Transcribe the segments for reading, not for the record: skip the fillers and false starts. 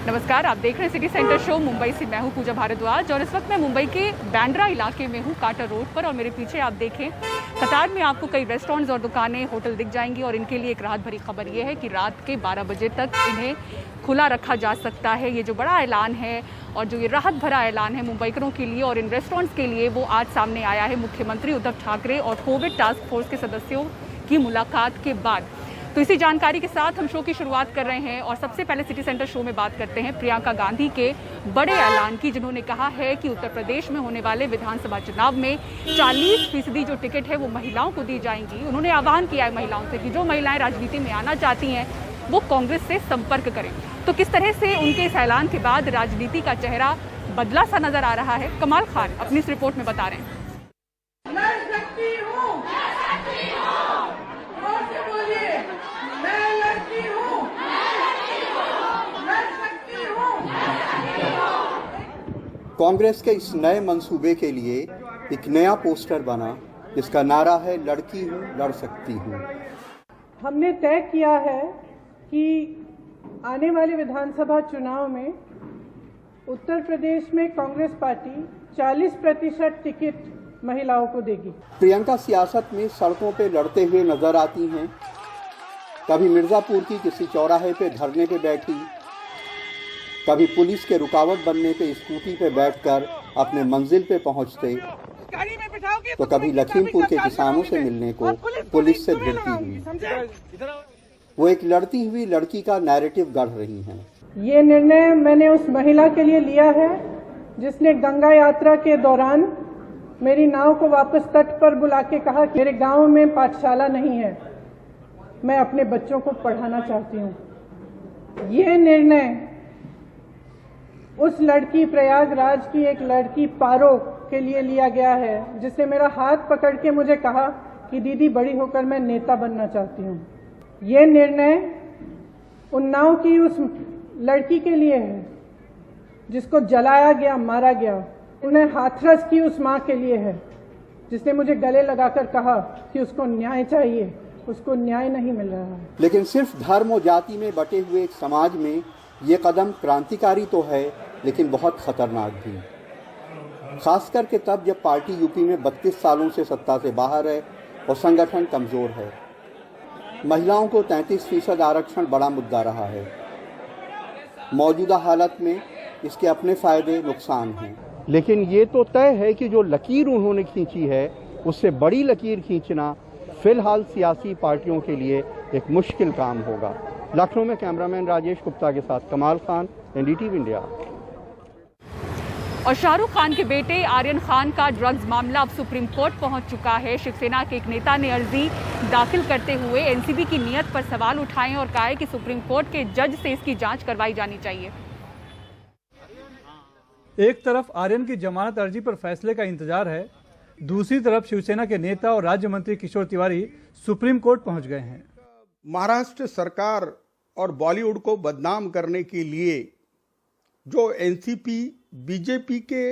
नमस्कार, आप देख रहे हैं सिटी सेंटर शो। मुंबई से मैं हूं पूजा भारद्वाज और इस वक्त मैं मुंबई के बांद्रा इलाके में हूं, काटर रोड पर। और मेरे पीछे आप देखें, कतार में आपको कई रेस्टोरेंट्स और दुकानें, होटल दिख जाएंगी। और इनके लिए एक राहत भरी खबर यह है कि रात के 12 बजे तक इन्हें खुला रखा जा सकता है। ये जो बड़ा ऐलान है और जो ये राहत भरा ऐलान है मुंबईकरों के लिए और इन रेस्टोरेंट्स के लिए, वो आज सामने आया है मुख्यमंत्री उद्धव ठाकरे और कोविड टास्क फोर्स के सदस्यों की मुलाकात के बाद। तो इसी जानकारी के साथ हम शो की शुरुआत कर रहे हैं और सबसे पहले सिटी सेंटर शो में बात करते हैं प्रियंका गांधी के बड़े ऐलान की, जिन्होंने कहा है कि उत्तर प्रदेश में होने वाले विधानसभा चुनाव में 40% जो टिकट है वो महिलाओं को दी जाएंगी। उन्होंने आह्वान किया है महिलाओं से कि जो महिलाएं राजनीति में आना चाहती हैं वो कांग्रेस से संपर्क करें। तो किस तरह से उनके इस ऐलान के बाद राजनीति का चेहरा बदला सा नजर आ रहा है, कमाल खान अपनी इस रिपोर्ट में बता रहे हैं। कांग्रेस के इस नए मंसूबे के लिए एक नया पोस्टर बना जिसका नारा है लड़की हूँ लड़ सकती हूँ। हमने तय किया है कि आने वाले विधानसभा चुनाव में उत्तर प्रदेश में कांग्रेस पार्टी 40% टिकट महिलाओं को देगी। प्रियंका सियासत में सड़कों पे लड़ते हुए नजर आती हैं। कभी मिर्जापुर की किसी चौराहे पे धरने पे बैठी, कभी पुलिस के रुकावट बनने पे स्कूटी पे बैठकर अपने मंजिल पे पहुंचते, तो कभी लखीमपुर के किसानों से मिलने को पुलिस से भिड़ती हुई। वो एक लड़ती हुई लड़की का नैरेटिव गढ़ रही हैं। ये निर्णय मैंने उस महिला के लिए लिया है जिसने गंगा यात्रा के दौरान मेरी नाव को वापस तट पर बुला के कहा कि मेरे गांव में पाठशाला नहीं है, मैं अपने बच्चों को पढ़ाना चाहती हूँ। ये निर्णय उस लड़की, प्रयागराज की एक लड़की पारो के लिए लिया गया है जिसने मेरा हाथ पकड़ के मुझे कहा कि दीदी बड़ी होकर मैं नेता बनना चाहती हूँ। ये निर्णय उन्नाव की उस लड़की के लिए है जिसको जलाया गया, मारा गया। उन्हें हाथरस की उस माँ के लिए है जिसने मुझे गले लगाकर कहा कि उसको न्याय चाहिए, उसको न्याय नहीं मिल रहा है। लेकिन सिर्फ धर्म और जाति में बटे हुए एक समाज में ये कदम क्रांतिकारी तो है लेकिन बहुत खतरनाक भी, खास करके तब जब पार्टी यूपी में 32 सालों से सत्ता से बाहर है और संगठन कमजोर है। महिलाओं को 33% आरक्षण बड़ा मुद्दा रहा है। मौजूदा हालत में इसके अपने फायदे नुकसान हैं, लेकिन ये तो तय है कि जो लकीर उन्होंने खींची है उससे बड़ी लकीर खींचना फिलहाल सियासी पार्टियों के लिए एक मुश्किल काम होगा। लखनऊ में कैमरामैन राजेश गुप्ता के साथ कमाल खान, एनडीटीवी इंडिया। और शाहरुख खान के बेटे आर्यन खान का ड्रग्स मामला अब सुप्रीम कोर्ट पहुंच चुका है। शिवसेना के एक नेता ने अर्जी दाखिल करते हुए एनसीबी की नीयत पर सवाल उठाए और कहा है कि सुप्रीम कोर्ट के जज से इसकी जांच करवाई जानी चाहिए। एक तरफ आर्यन की जमानत अर्जी पर फैसले का इंतजार है, दूसरी तरफ शिवसेना के नेता और राज्य मंत्री किशोर तिवारी सुप्रीम कोर्ट पहुंच गए हैं। महाराष्ट्र सरकार और बॉलीवुड को बदनाम करने के लिए जो एनसीपी बीजेपी के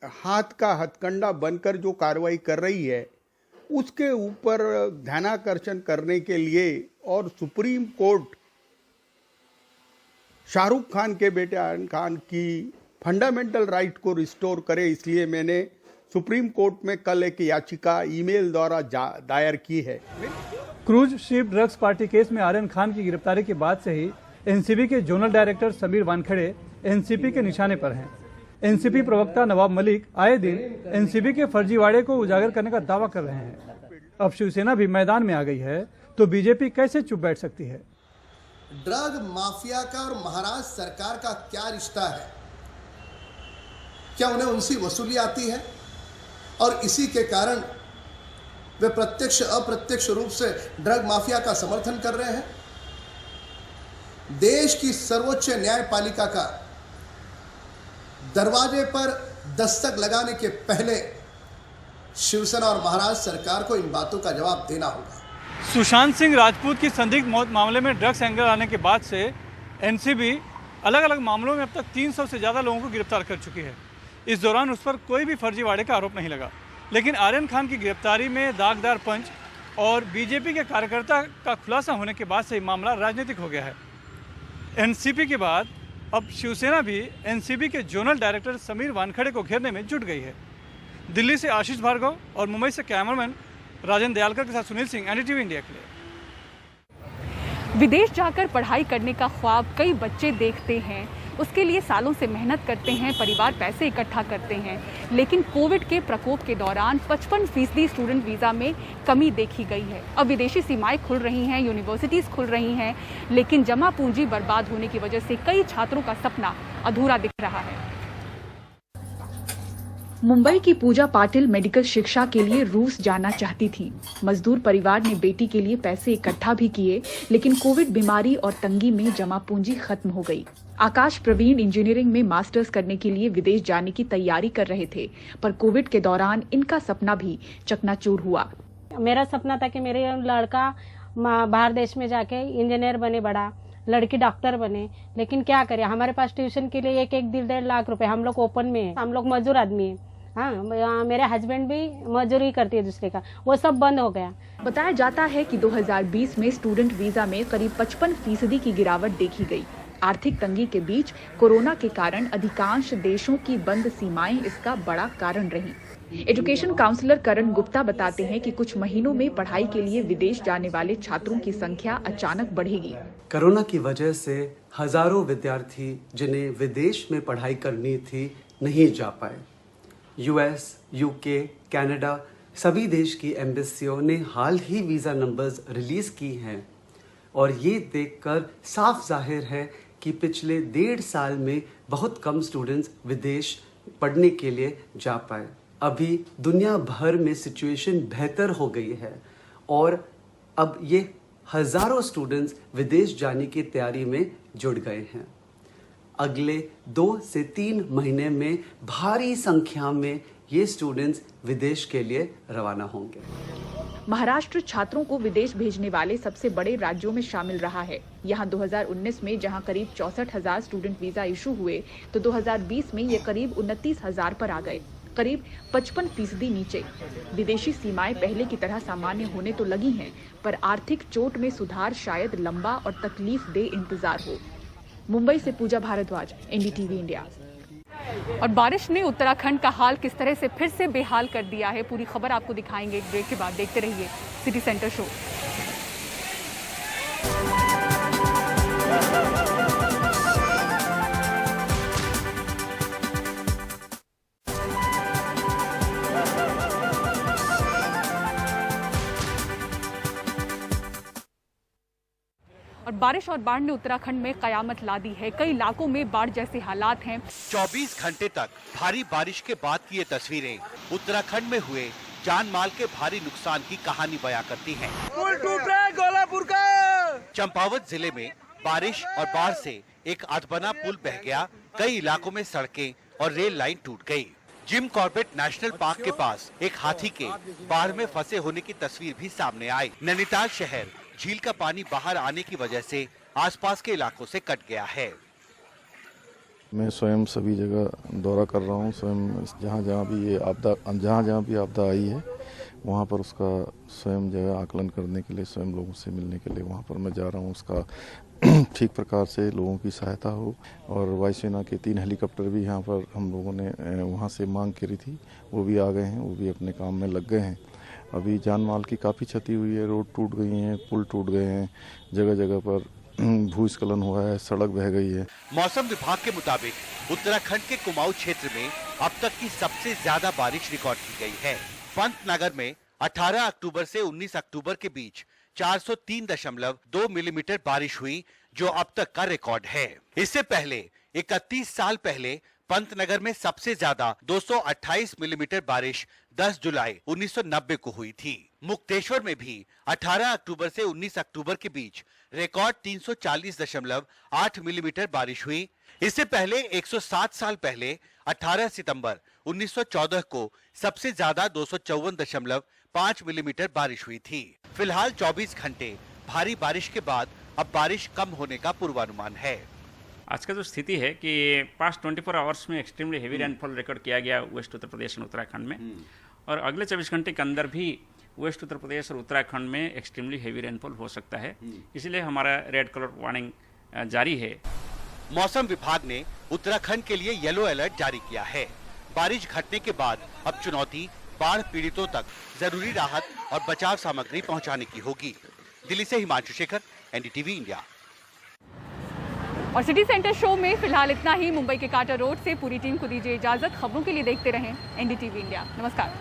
हाथ का हथकंडा बनकर जो कार्रवाई कर रही है उसके ऊपर ध्यानाकर्षण करने के लिए और सुप्रीम कोर्ट शाहरुख खान के बेटे आर्यन खान की फंडामेंटल राइट को रिस्टोर करे, इसलिए मैंने सुप्रीम कोर्ट में कल एक याचिका ईमेल द्वारा दायर की है। Cruise ship drugs party case में आर्यन खान की गिरफ्तारी के बाद से ही एनसीबी के zonal director Sameer Wankhede NCP के निशाने पर हैं। एनसीपी प्रवक्ता नवाब मलिक आए दिन एनसीबी के फर्जीवाड़े को उजागर करने का दावा कर रहे हैं। अब शिवसेना भी मैदान में आ गई है तो बीजेपी कैसे चुप बैठ सकती है? ड्रग माफिया का और महाराष्ट्र सरकार का क्या रिश्ता है? क्या उन्हें उनसी वसूली आती है और इसी के कारण वे प्रत्यक्ष अप्रत्यक्ष रूप से ड्रग माफिया का समर्थन कर रहे हैं? देश की सर्वोच्च न्यायपालिका का दरवाजे पर दस्तक लगाने के पहले शिवसेना और महाराष्ट्र सरकार को इन बातों का जवाब देना होगा। सुशांत सिंह राजपूत की संदिग्ध मौत मामले में ड्रग्स एंगल आने के बाद से एनसीबी अलग अलग मामलों में अब तक 300 से ज़्यादा लोगों को गिरफ्तार कर चुकी है। इस दौरान उस पर कोई भी फर्जीवाड़े का आरोप नहीं लगा, लेकिन आर्यन खान की गिरफ्तारी में दागदार पंच और बीजेपी के कार्यकर्ता का खुलासा होने के बाद से मामला राजनीतिक हो गया है। एनसीपी के बाद अब शिवसेना भी एनसीपी के जोनल डायरेक्टर समीर वानखड़े को घेरने में जुट गई है। दिल्ली से आशीष भार्गव और मुंबई से कैमरामैन राजेंद्र दयालकर के साथ सुनील सिंह, एनडीटीवी इंडिया के लिए। विदेश जाकर पढ़ाई करने का ख्वाब कई बच्चे देखते हैं, उसके लिए सालों से मेहनत करते हैं, परिवार पैसे इकट्ठा करते हैं, लेकिन कोविड के प्रकोप के दौरान 55% स्टूडेंट वीज़ा में कमी देखी गई है। अब विदेशी सीमाएं खुल रही हैं, यूनिवर्सिटीज़ खुल रही हैं, लेकिन जमा पूंजी बर्बाद होने की वजह से कई छात्रों का सपना अधूरा दिख रहा है। मुंबई की पूजा पाटिल मेडिकल शिक्षा के लिए रूस जाना चाहती थी। मजदूर परिवार ने बेटी के लिए पैसे इकट्ठा भी किए, लेकिन कोविड बीमारी और तंगी में जमा पूंजी खत्म हो गई। आकाश प्रवीण इंजीनियरिंग में मास्टर्स करने के लिए विदेश जाने की तैयारी कर रहे थे, पर कोविड के दौरान इनका सपना भी चकनाचूर हुआ। मेरा सपना था कि मेरे लड़का बाहर देश में जाके इंजीनियर बने, बड़ा लड़की डॉक्टर बने, लेकिन क्या करें, हमारे पास ट्यूशन के लिए 1-1.5 लाख रुपए, हम लोग ओपन में है, हम लोग मजदूर आदमी है। हाँ, मेरे हस्बैंड भी मजदूरी करती है दूसरे का, वो सब बंद हो गया। बताया जाता है कि 2020 में स्टूडेंट वीजा में करीब 55% की गिरावट देखी गई। आर्थिक तंगी के बीच कोरोना के कारण अधिकांश देशों की बंद सीमाएं इसका बड़ा कारण रही। एजुकेशन काउंसलर करण गुप्ता बताते हैं कि कुछ महीनों में पढ़ाई के लिए विदेश जाने वाले छात्रों की संख्या अचानक बढ़ेगी। कोरोना की वजह से हजारों विद्यार्थी जिन्हें विदेश में पढ़ाई करनी थी नहीं जा पाए। यूएस, यूके, कनाडा सभी देश की एम्बेसियों ने हाल ही वीज़ा नंबर्स रिलीज़ की हैं और ये देखकर साफ जाहिर है कि पिछले 1.5 साल में बहुत कम स्टूडेंट्स विदेश पढ़ने के लिए जा पाए। अभी दुनिया भर में सिचुएशन बेहतर हो गई है और अब ये हज़ारों स्टूडेंट्स विदेश जाने की तैयारी में जुड़ गए हैं। अगले 2 से 3 महीने में भारी संख्या में ये स्टूडेंट्स विदेश के लिए रवाना होंगे। महाराष्ट्र छात्रों को विदेश भेजने वाले सबसे बड़े राज्यों में शामिल रहा है। यहाँ 2019 में जहाँ करीब 64,000 स्टूडेंट वीजा इशू हुए, तो 2020 में ये करीब 29,000 पर आ गए, करीब 55% नीचे। विदेशी सीमाएं पहले की तरह सामान्य होने तो लगी हैं, पर आर्थिक चोट में सुधार शायद लंबा और तकलीफदेह इंतजार हो। मुंबई से पूजा भारद्वाज, एनडीटीवी इंडिया। और बारिश ने उत्तराखंड का हाल किस तरह से फिर से बेहाल कर दिया है, पूरी खबर आपको दिखाएंगे एक ब्रेक के बाद। देखते रहिए सिटी सेंटर शो। और बारिश और बाढ़ ने उत्तराखंड में कयामत ला दी है। कई इलाकों में बाढ़ जैसे हालात हैं। 24 घंटे तक भारी बारिश के बाद की ये तस्वीरें उत्तराखंड में हुए जान माल के भारी नुकसान की कहानी बयां करती हैं। पुल टूट रहा है गोलापुर का। चंपावत जिले में बारिश और बाढ़ से एक अधबना पुल बह गया, कई इलाकों में सड़कें और रेल लाइन टूट गई। जिम कॉर्बेट नेशनल पार्क के पास एक हाथी के बाढ़ में फंसे होने की तस्वीर भी सामने आई। नैनीताल शहर झील का पानी बाहर आने की वजह से आसपास के इलाकों से कट गया है। मैं स्वयं सभी जगह दौरा कर रहा हूँ। स्वयं जहाँ जहाँ भी आपदा आई है वहाँ पर उसका स्वयं जगह आकलन करने के लिए, स्वयं लोगों से मिलने के लिए वहाँ पर मैं जा रहा हूँ। उसका ठीक प्रकार से लोगों की सहायता हो। और वायुसेना के 3 हेलीकॉप्टर भी यहाँ पर हम लोगों ने वहाँ से मांग करी थी, वो भी आ गए हैं, वो भी अपने काम में लग गए हैं। अभी जान माल की काफ़ी क्षति हुई है, रोड टूट गई हैं, पुल टूट गए हैं, जगह जगह पर भूस्खलन हुआ है, सड़क बह गई है। मौसम विभाग के मुताबिक उत्तराखंड के कुमाऊं क्षेत्र में अब तक की सबसे ज्यादा बारिश रिकॉर्ड की गई है। पंतनगर में 18 अक्टूबर से 19 अक्टूबर के बीच 403.2 मिलीमीटर बारिश हुई, जो अब तक का रिकॉर्ड है। इससे पहले 31 साल पहले पंतनगर में सबसे ज्यादा 228 मिलीमीटर बारिश 10 जुलाई 1990 को हुई थी। मुक्तेश्वर में भी 18 अक्टूबर से 19 अक्टूबर के बीच रिकॉर्ड 340.8 मिलीमीटर बारिश हुई। इससे पहले 107 साल पहले 18 सितंबर 1914 को सबसे ज्यादा 254.5 मिलीमीटर बारिश हुई थी। फिलहाल 24 घंटे भारी बारिश के बाद अब बारिश कम होने का पूर्वानुमान है। आज का जो स्थिति है कि पास्ट 24 आवर्स में एक्सट्रीमली हेवी रेनफॉल रिकॉर्ड किया गया वेस्ट उत्तर प्रदेश और उत्तराखंड में, और अगले 24 घंटे के अंदर भी वेस्ट उत्तर प्रदेश और उत्तराखंड में एक्सट्रीमली हेवी रेनफॉल हो सकता है। इसलिए हमारा रेड कलर वार्निंग जारी है। मौसम विभाग ने उत्तराखंड के लिए येलो अलर्ट जारी किया है। बारिश घटने के बाद अब चुनौती बाढ़ पीड़ितों तक जरूरी राहत और बचाव सामग्री पहुंचाने की होगी। दिल्ली से हिमांशु शेखर, एनडीटीवी इंडिया। और सिटी सेंटर शो में फिलहाल इतना ही। मुंबई के कार्टर रोड से पूरी टीम को दीजिए इजाजत। खबरों के लिए देखते रहें एनडीटीवी इंडिया। नमस्कार।